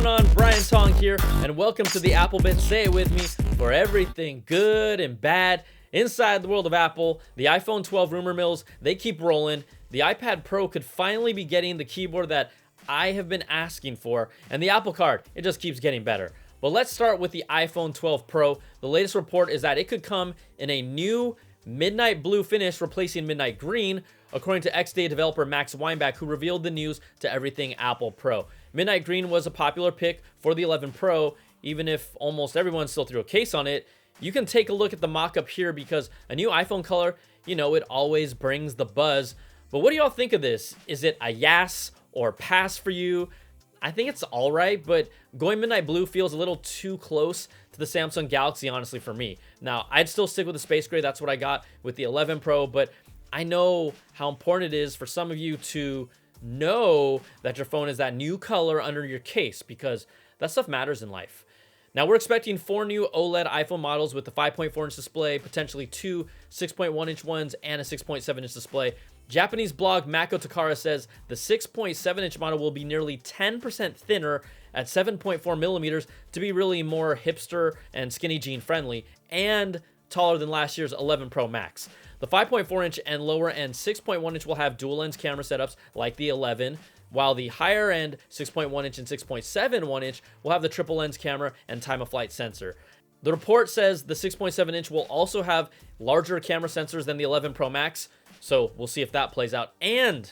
going on? Brian Tong here, and welcome to the Apple Bit. Say it with me for everything good and bad inside the world of Apple. The iPhone 12 rumor mills, they keep rolling. The iPad Pro could finally be getting the keyboard that I have been asking for, and the Apple Card, it just keeps getting better. But let's start with the iPhone 12 Pro. The latest report is that it could come in a new midnight blue finish, replacing midnight green, according to X-Day developer Max Weinbach, who revealed the news to Everything Apple Pro. Midnight green was a popular pick for the 11 Pro, even if almost everyone still threw a case on it. You can take a look at the mock-up here because a new iPhone color, you know, it always brings the buzz. But what do y'all think of this? Is it a yes or pass for you? I think it's all right, but going midnight blue feels a little too close to the Samsung Galaxy, honestly, for me. Now, I'd still stick with the space gray. That's what I got with the 11 Pro, but I know how important it is for some of you to know that your phone is that new color under your case, because that stuff matters in life. Now, we're expecting 4 new OLED iPhone models with the 5.4-inch display, potentially 2 6.1-inch ones, and a 6.7-inch display. Japanese blog Mako Takara says the 6.7-inch model will be nearly 10% thinner at 7.4 millimeters to be really more hipster and skinny jean friendly, and taller than last year's 11 Pro Max. The 5.4-inch and lower end 6.1-inch will have dual lens camera setups like the 11, while the higher end 6.1-inch and 6.71-inch will have the triple lens camera and time of flight sensor. The report says the 6.7-inch will also have larger camera sensors than the 11 Pro Max, so we'll see if that plays out. And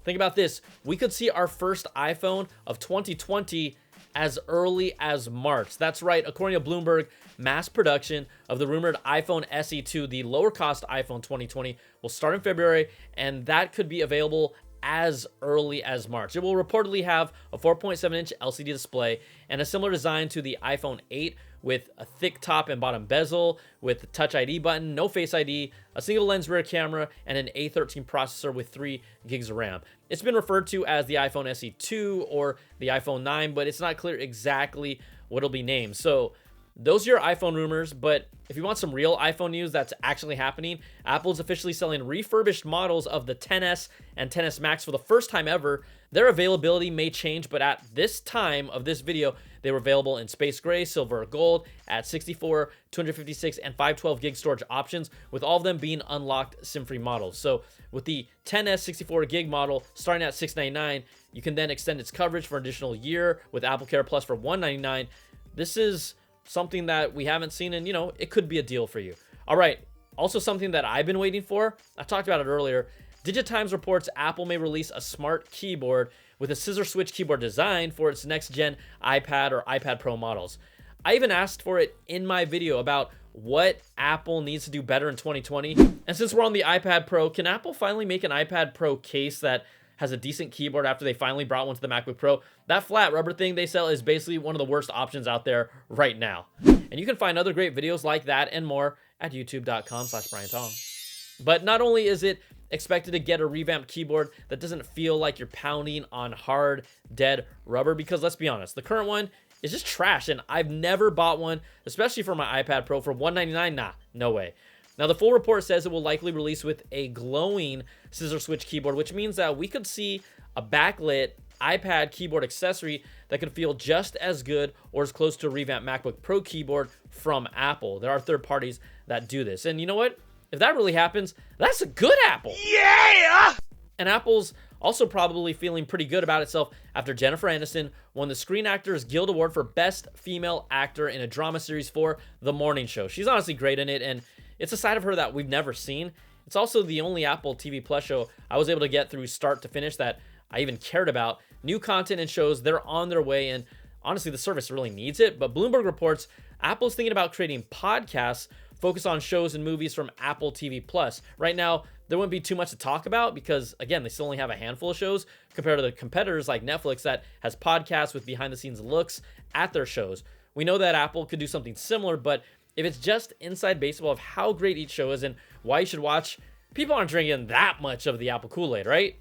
think about this, we could see our first iPhone of 2020 as early as March. That's right, according to Bloomberg, mass production of the rumored iPhone SE2, the lower cost iPhone 2020, will start in February, and that could be available as early as March. It will reportedly have a 4.7-inch LCD display and a similar design to the iPhone 8 with a thick top and bottom bezel, with the Touch ID button, no Face ID, a single lens rear camera, and an A13 processor with 3 gigs of RAM. It's been referred to as the iPhone SE2 or the iPhone 9, but it's not clear exactly what it'll be named. So those are your iPhone rumors, but if you want some real iPhone news that's actually happening, Apple's officially selling refurbished models of the XS and XS Max for the first time ever. Their availability may change, but at this time of this video, they were available in space gray, silver, or gold at 64, 256, and 512 gig storage options, with all of them being unlocked SIM-free models. So with the XS 64 gig model starting at $699, you can then extend its coverage for an additional year with Apple Care Plus for $199. This is something that we haven't seen, and it could be a deal for you. All right, also something that I've been waiting for, I talked about it earlier. DigiTimes reports Apple may release a smart keyboard with a scissor-switch keyboard design for its next-gen iPad or iPad Pro models. I even asked for it in my video about what Apple needs to do better in 2020. And since we're on the iPad Pro, can Apple finally make an iPad Pro case that has a decent keyboard after they finally brought one to the MacBook Pro? That flat rubber thing they sell is basically one of the worst options out there right now. And you can find other great videos like that and more at youtube.com/BrianTong. But not only is it expected to get a revamped keyboard that doesn't feel like you're pounding on hard, dead rubber, because let's be honest, the current one is just trash, and I've never bought one, especially for my iPad Pro, for $199. Nah, no way. Now, the full report says it will likely release with a glowing scissor-switch keyboard, which means that we could see a backlit iPad keyboard accessory that could feel just as good or as close to a revamped MacBook Pro keyboard from Apple. There are third parties that do this. And you know what? If that really happens, that's a good Apple. Yeah! And Apple's also probably feeling pretty good about itself after Jennifer Aniston won the Screen Actors Guild Award for Best Female Actor in a Drama Series for The Morning Show. She's honestly great in it, and it's a side of her that we've never seen. It's also the only Apple TV Plus show I was able to get through start to finish that I even cared about. New content and shows, they're on their way, and honestly, the service really needs it. But Bloomberg reports Apple's thinking about creating podcasts focused on shows and movies from Apple TV Plus. Right now, there wouldn't be too much to talk about because, again, they still only have a handful of shows compared to the competitors like Netflix that has podcasts with behind-the-scenes looks at their shows. We know that Apple could do something similar, but if it's just inside baseball of how great each show is and why you should watch, people aren't drinking that much of the Apple Kool-Aid, right?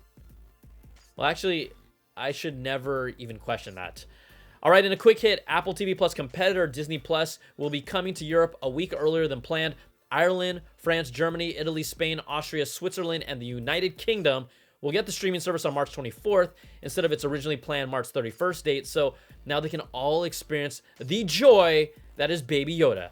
Well, actually, I should never even question that. All right, in a quick hit, Apple TV Plus competitor Disney Plus will be coming to Europe a week earlier than planned. Ireland, France, Germany, Italy, Spain, Austria, Switzerland, and the United Kingdom will get the streaming service on March 24th instead of its originally planned March 31st date. So now they can all experience the joy that is Baby Yoda.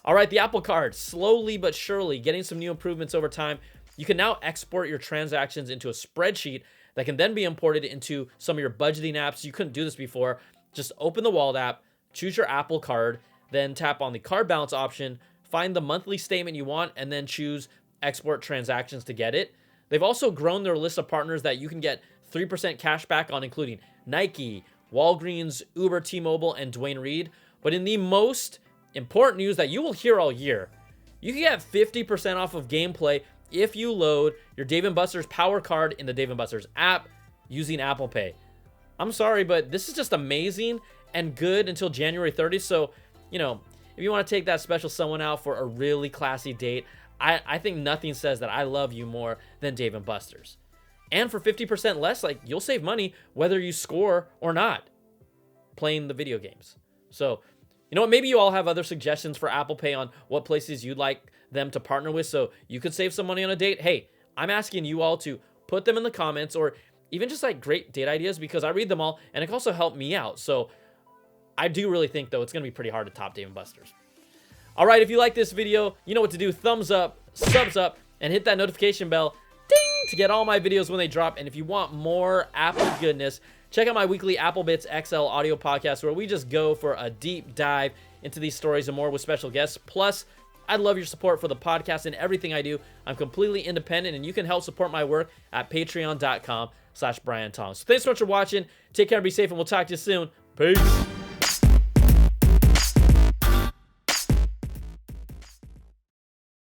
All right, the Apple Card, slowly but surely getting some new improvements over time. You can now export your transactions into a spreadsheet that can then be imported into some of your budgeting apps. You couldn't do this before. Just open the Wallet app, choose your Apple Card, then tap on the card balance option, find the monthly statement you want, and then choose export transactions to get it. They've also grown their list of partners that you can get 3% cash back on, including Nike, Walgreens, Uber, T-Mobile, and Dwayne Reed. But in the most important news that you will hear all year, you can get 50% off of gameplay if you load your Dave & Buster's Power Card in the Dave & Buster's app using Apple Pay. I'm sorry, but this is just amazing and good until January 30th. So, you know, if you want to take that special someone out for a really classy date, I think nothing says that I love you more than Dave & Buster's. And for 50% less, like, you'll save money whether you score or not playing the video games. So, you know what? Maybe you all have other suggestions for Apple Pay on what places you'd like them to partner with so you could save some money on a date. Hey, I'm asking you all to put them in the comments, or even just like great date ideas, because I read them all and it can also help me out. So I do really think, though, it's going to be pretty hard to top Dave & Buster's. All right, if you like this video, you know what to do. Thumbs up, subs up, and hit that notification bell, ding, to get all my videos when they drop. And if you want more Apple goodness, check out my weekly Apple Bits XL audio podcast, where we just go for a deep dive into these stories and more with special guests. Plus, I'd love your support for the podcast and everything I do. I'm completely independent, and you can help support my work at patreon.com/BrianTong. So thanks so much for watching. Take care, be safe, and we'll talk to you soon. Peace.